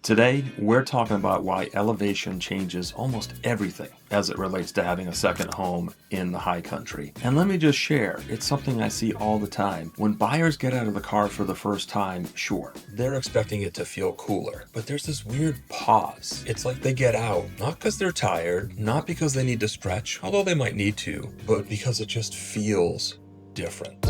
Today, we're talking about why elevation changes almost everything as it relates to having a second home in the high country. And let me just share, it's something I see all the time. When buyers get out of the car for the first time, sure, they're expecting it to feel cooler, but there's this weird pause. It's like they get out, not because they're tired, not because they need to stretch, although they might need to, but because it just feels different.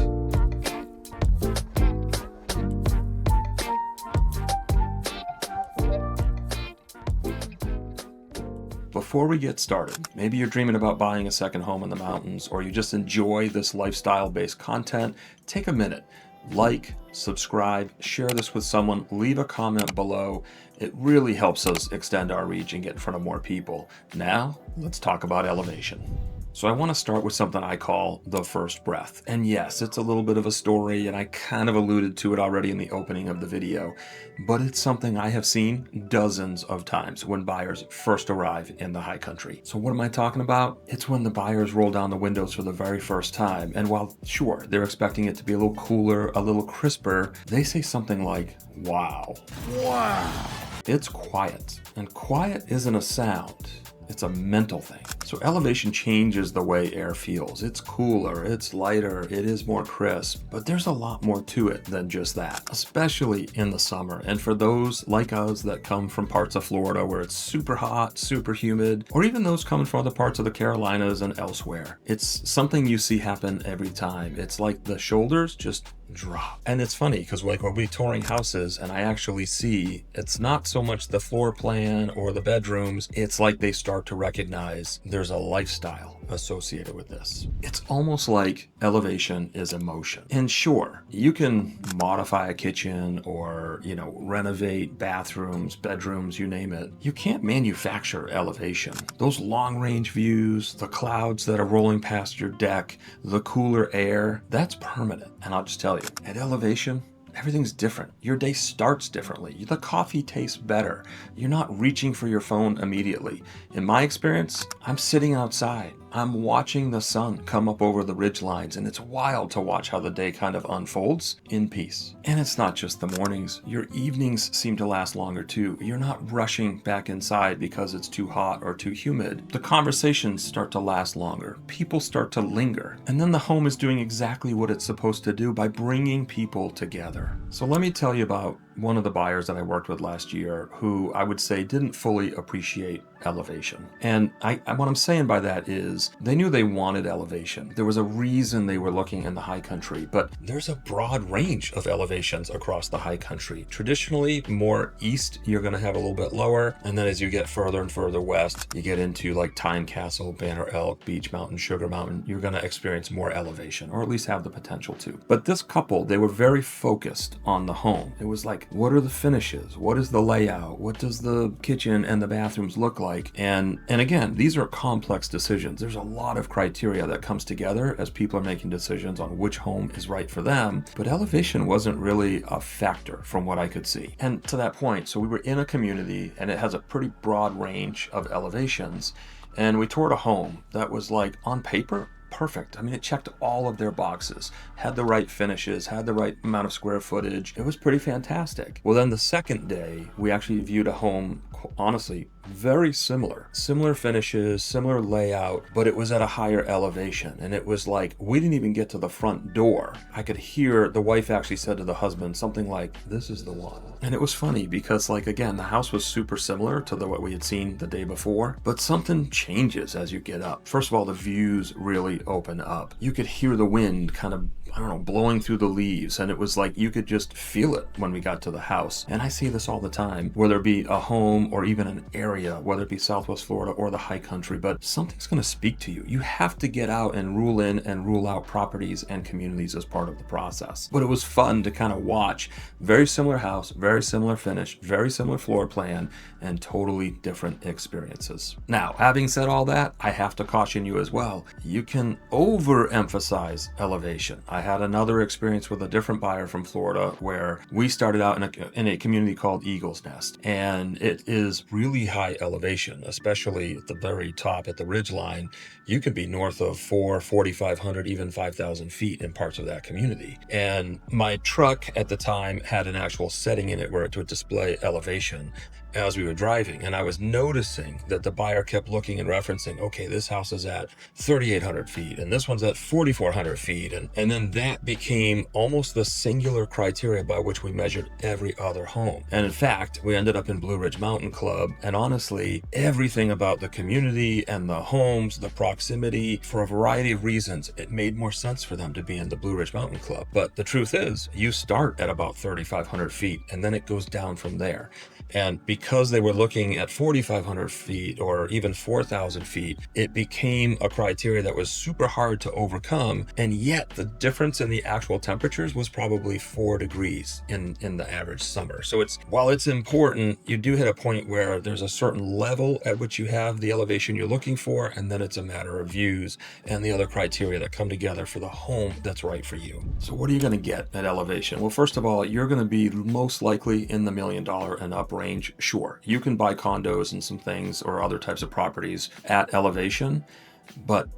Before we get started, maybe you're dreaming about buying a second home in the mountains, or you just enjoy this lifestyle-based content. Take a minute, like, subscribe, share this with someone, leave a comment below. It really helps us extend our reach and get in front of more people. Now, let's talk about elevation. So I want to start with something I call the first breath. And yes, it's a little bit of a story, and I kind of alluded to it already in the opening of the video, but it's something I have seen dozens of times when buyers first arrive in the high country. So what am I talking about? It's when the buyers roll down the windows for the very first time. And while sure, they're expecting it to be a little cooler, a little crisper, they say something like, wow. Wow. It's quiet, and quiet isn't a sound. It's a mental thing. So elevation changes the way air feels. It's cooler, it's lighter, it is more crisp, but there's a lot more to it than just that, especially in the summer. And for those like us that come from parts of Florida where it's super hot, super humid, or even those coming from other parts of the Carolinas and elsewhere, it's something you see happen every time. It's like the shoulders just drop. And it's funny because like when we're touring houses and I actually see it's not so much the floor plan or the bedrooms, it's like they start to recognize there's a lifestyle associated with this. It's almost like elevation is emotion. And sure, you can modify a kitchen or, renovate bathrooms, bedrooms, you name it. You can't manufacture elevation. Those long range views, the clouds that are rolling past your deck, the cooler air, that's permanent. And I'll just tell you, at elevation, everything's different. Your day starts differently. The coffee tastes better. You're not reaching for your phone immediately. In my experience, I'm sitting outside. I'm watching the sun come up over the ridge lines, and it's wild to watch how the day kind of unfolds in peace. And it's not just the mornings. Your evenings seem to last longer too. You're not rushing back inside because it's too hot or too humid. The conversations start to last longer. People start to linger. And then the home is doing exactly what it's supposed to do by bringing people together. So let me tell you about one of the buyers that I worked with last year who I would say didn't fully appreciate elevation. And what I'm saying by that is they knew they wanted elevation. There was a reason they were looking in the high country, but there's a broad range of elevations across the high country. Traditionally, more east, you're going to have a little bit lower. And then as you get further and further west, you get into like Time Castle, Banner Elk, Beech Mountain, Sugar Mountain, you're going to experience more elevation, or at least have the potential to. But this couple, they were very focused on the home. It was like, what are the finishes? What is the layout? What does the kitchen and the bathrooms look like? And again, these are complex decisions. There's a lot of criteria that comes together as people are making decisions on which home is right for them. But elevation wasn't really a factor from what I could see. And to that point, so we were in a community and it has a pretty broad range of elevations. And we toured a home that was like on paper, perfect. I mean, it checked all of their boxes, had the right finishes, had the right amount of square footage. It was pretty fantastic. Well, then the second day, we actually viewed a home, honestly, very similar finishes, similar layout, but it was at a higher elevation. And it was like, we didn't even get to the front door. I could hear the wife actually said to the husband something like, this is the one. And it was funny because like, again, the house was super similar to what we had seen the day before, but something changes as you get up. First of all, the views really open up. You could hear the wind kind of, blowing through the leaves. And it was like, you could just feel it when we got to the house. And I see this all the time, whether it be a home or even an area, whether it be Southwest Florida or the high country, but something's going to speak to you. You have to get out and rule in and rule out properties and communities as part of the process. But it was fun to kind of watch. Very similar house, very similar finish, very similar floor plan, and totally different experiences. Now, having said all that, I have to caution you as well. You can overemphasize elevation. I had another experience with a different buyer from Florida where we started out in a community called Eagle's Nest, and it is really high elevation, especially at the very top at the ridge line. You could be north of 4,500, even 5,000 feet in parts of that community. And my truck at the time had an actual setting in it where it would display elevation. as we were driving, and I was noticing that the buyer kept looking and referencing, okay, this house is at 3,800 feet and this one's at 4,400 feet. And then that became almost the singular criteria by which we measured every other home. And in fact, we ended up in Blue Ridge Mountain Club, and honestly, everything about the community and the homes, the proximity, for a variety of reasons, it made more sense for them to be in the Blue Ridge Mountain Club. But the truth is, you start at about 3,500 feet and then it goes down from there. And because they were looking at 4,500 feet or even 4,000 feet, it became a criteria that was super hard to overcome. And yet the difference in the actual temperatures was probably 4 degrees in the average summer. So while it's important, you do hit a point where there's a certain level at which you have the elevation you're looking for, and then it's a matter of views and the other criteria that come together for the home that's right for you. So what are you going to get at elevation? Well, first of all, you're going to be most likely in the $1 million and up range. Sure, you can buy condos and some things or other types of properties at elevation, but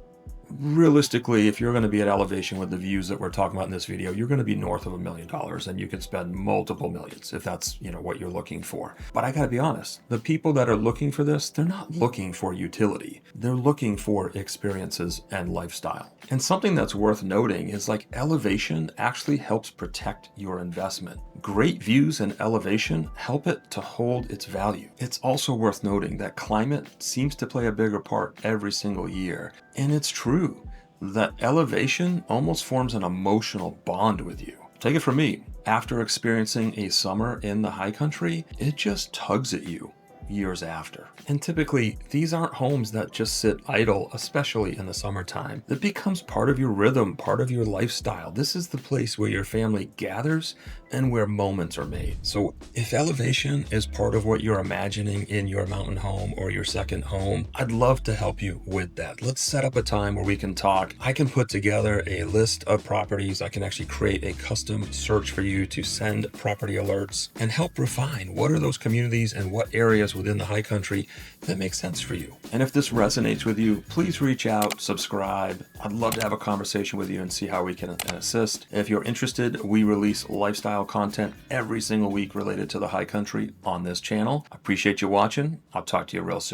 realistically, if you're going to be at elevation with the views that we're talking about in this video, you're going to be north of $1 million, and you can spend multiple millions if that's, what you're looking for. But I got to be honest, the people that are looking for this, they're not looking for utility. They're looking for experiences and lifestyle. And something that's worth noting is elevation actually helps protect your investment. Great views and elevation help it to hold its value. It's also worth noting that climate seems to play a bigger part every single year. And it's true that elevation almost forms an emotional bond with you. Take it from me, after experiencing a summer in the high country, it just tugs at you years after. And typically, these aren't homes that just sit idle, especially in the summertime. It becomes part of your rhythm, part of your lifestyle. This is the place where your family gathers and where moments are made. So if elevation is part of what you're imagining in your mountain home or your second home, I'd love to help you with that. Let's set up a time where we can talk. I can put together a list of properties. I can actually create a custom search for you to send property alerts and help refine what are those communities and what areas within the high country that make sense for you. And if this resonates with you, please reach out, subscribe. I'd love to have a conversation with you and see how we can assist. If you're interested, we release lifestyle content every single week related to the high country on this channel. I appreciate you watching. I'll talk to you real soon.